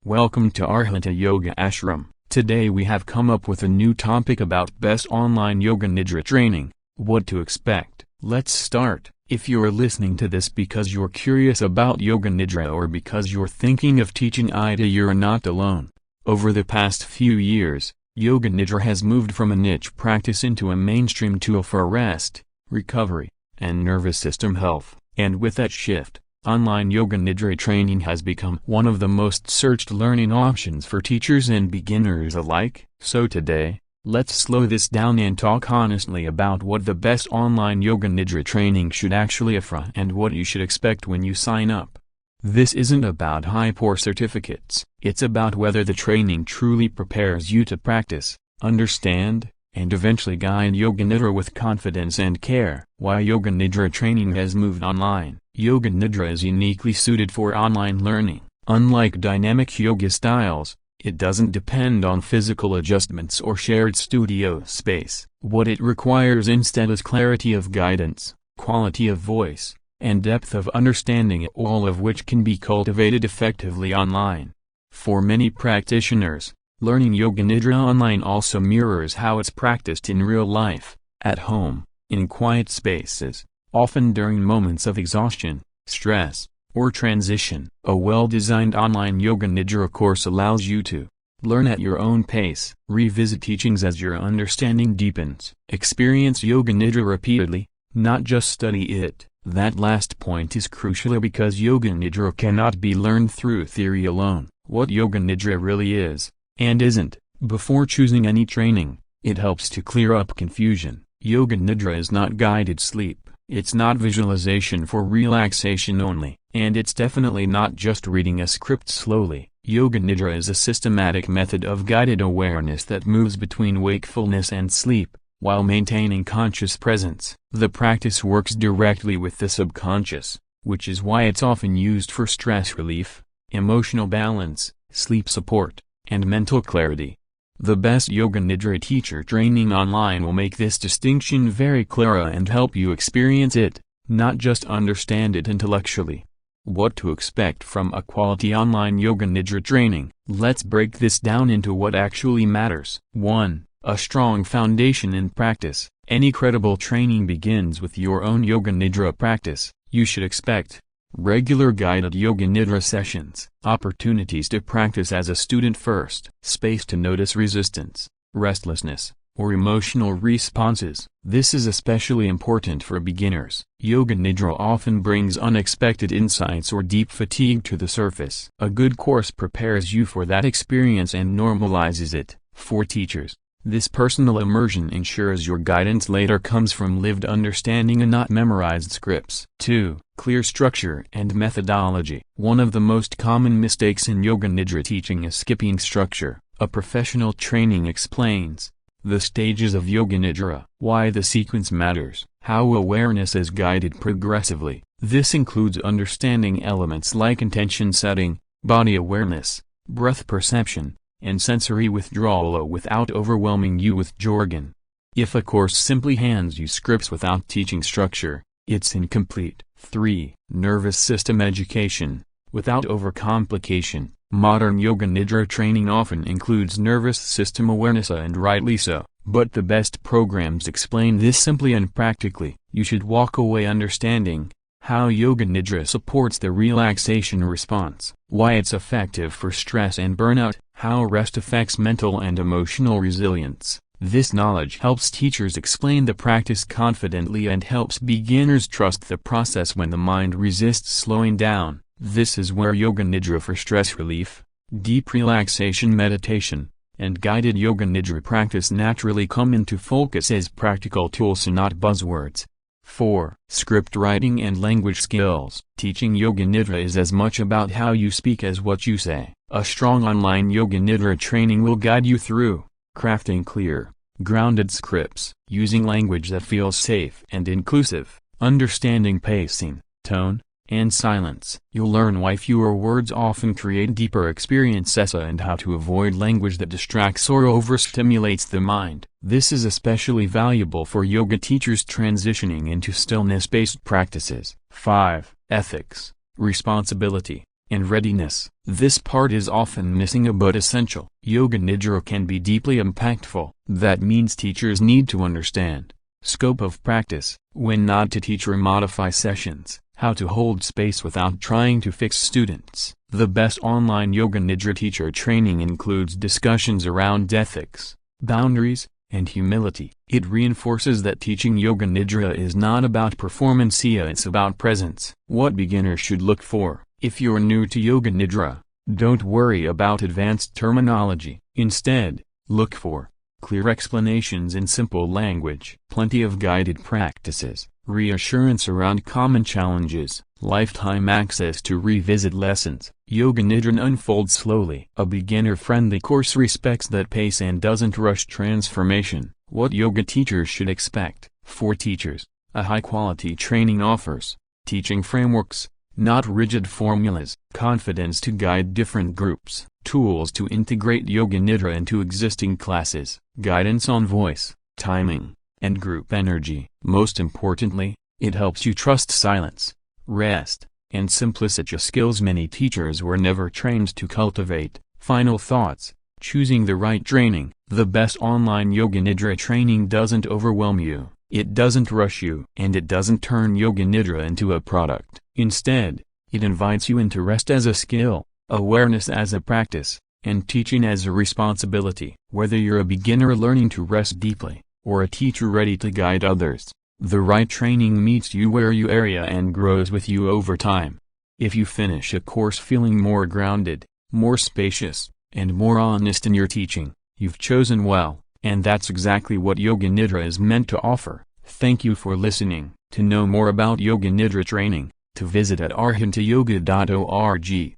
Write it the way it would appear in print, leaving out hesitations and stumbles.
Welcome to Arhanta Yoga Ashram. Today we have come up with a new topic about best online Yoga Nidra training. What to expect. Let's start. If you're listening to this because you're curious about Yoga Nidra or because you're thinking of teaching it, you're not alone. Over the past few years, Yoga Nidra has moved from a niche practice into a mainstream tool for rest, recovery, and nervous system health. And with that shift, online Yoga Nidra training has become one of the most searched learning options for teachers and beginners alike. So today, let's slow this down and talk honestly about what the best online Yoga Nidra training should actually offer and what you should expect when you sign up. This isn't about hype or certificates, it's about whether the training truly prepares you to practice, understand, and eventually guide Yoga Nidra with confidence and care. Why Yoga Nidra training has moved online. Yoga Nidra is uniquely suited for online learning. Unlike dynamic yoga styles, it doesn't depend on physical adjustments or shared studio space. What it requires instead is clarity of guidance, quality of voice, and depth of understanding, all of which can be cultivated effectively online. For many practitioners, learning Yoga Nidra online also mirrors how it's practiced in real life, at home, in quiet spaces, often during moments of exhaustion, stress, or transition. A well-designed online Yoga Nidra course allows you to learn at your own pace, revisit teachings as your understanding deepens, experience Yoga Nidra repeatedly, not just study it. That last point is crucial because Yoga Nidra cannot be learned through theory alone. What Yoga Nidra really is, and isn't, before choosing any training, it helps to clear up confusion. Yoga Nidra is not guided sleep, it's not visualization for relaxation only, and it's definitely not just reading a script slowly. Yoga Nidra is a systematic method of guided awareness that moves between wakefulness and sleep, while maintaining conscious presence. The practice works directly with the subconscious, which is why it's often used for stress relief, emotional balance, sleep support, and mental clarity. The best Yoga Nidra teacher training online will make this distinction very clear and help you experience it, not just understand it intellectually. What to expect from a quality online Yoga Nidra training. Let's break this down into what actually matters. 1. A strong foundation in practice. Any credible training begins with your own Yoga Nidra practice. You should expect regular guided Yoga Nidra sessions, opportunities to practice as a student first, space to notice resistance, restlessness, or emotional responses. This is especially important for beginners. Yoga Nidra often brings unexpected insights or deep fatigue to the surface. A good course prepares you for that experience and normalizes it. For teachers, this personal immersion ensures your guidance later comes from lived understanding and not memorized scripts. 2. Clear structure and methodology. One of the most common mistakes in Yoga Nidra teaching is skipping structure. A professional training explains the stages of Yoga Nidra, why the sequence matters, how awareness is guided progressively. This includes understanding elements like intention setting, body awareness, breath perception, and sensory withdrawal without overwhelming you with jargon. If a course simply hands you scripts without teaching structure, it's incomplete. 3. Nervous system education, without overcomplication. Modern Yoga Nidra training often includes nervous system awareness, and rightly so, but the best programs explain this simply and practically. You should walk away understanding how Yoga Nidra supports the relaxation response, why it's effective for stress and burnout, how rest affects mental and emotional resilience. This knowledge helps teachers explain the practice confidently and helps beginners trust the process when the mind resists slowing down. This is where Yoga Nidra for stress relief, deep relaxation meditation, and guided Yoga Nidra practice naturally come into focus as practical tools and not buzzwords. 4. Script writing and language skills. Teaching Yoga Nidra is as much about how you speak as what you say. A strong online Yoga Nidra training will guide you through crafting clear, grounded scripts, using language that feels safe and inclusive, understanding pacing, tone, and silence. You'll learn why fewer words often create deeper experiences and how to avoid language that distracts or overstimulates the mind. This is especially valuable for yoga teachers transitioning into stillness-based practices. 5. Ethics, responsibility, and readiness. This part is often missing but essential. Yoga Nidra can be deeply impactful. That means teachers need to understand scope of practice, when not to teach or modify sessions, how to hold space without trying to fix students. The best online Yoga Nidra teacher training includes discussions around ethics, boundaries, and humility. It reinforces that teaching Yoga Nidra is not about performance, it's about presence. What beginners should look for. If you're new to Yoga Nidra, don't worry about advanced terminology. Instead, look for clear explanations in simple language, plenty of guided practices, reassurance around common challenges, lifetime access to revisit lessons. Yoga Nidra unfolds slowly. A beginner-friendly course respects that pace and doesn't rush transformation. What yoga teachers should expect. For teachers, a high-quality training offers teaching frameworks, not rigid formulas, confidence to guide different groups, tools to integrate Yoga Nidra into existing classes, guidance on voice, timing, and group energy. Most importantly, it helps you trust silence, rest, and simplicity, skills many teachers were never trained to cultivate. Final thoughts. Choosing the right training. The best online Yoga Nidra training doesn't overwhelm you, it doesn't rush you, and it doesn't turn Yoga Nidra into a product. Instead, it invites you into rest as a skill, awareness as a practice, and teaching as a responsibility. Whether you're a beginner learning to rest deeply, or a teacher ready to guide others, the right training meets you where you are and grows with you over time. If you finish a course feeling more grounded, more spacious, and more honest in your teaching, you've chosen well, and that's exactly what Yoga Nidra is meant to offer. Thank you for listening. To know more about Yoga Nidra training, to visit at arhantayoga.org.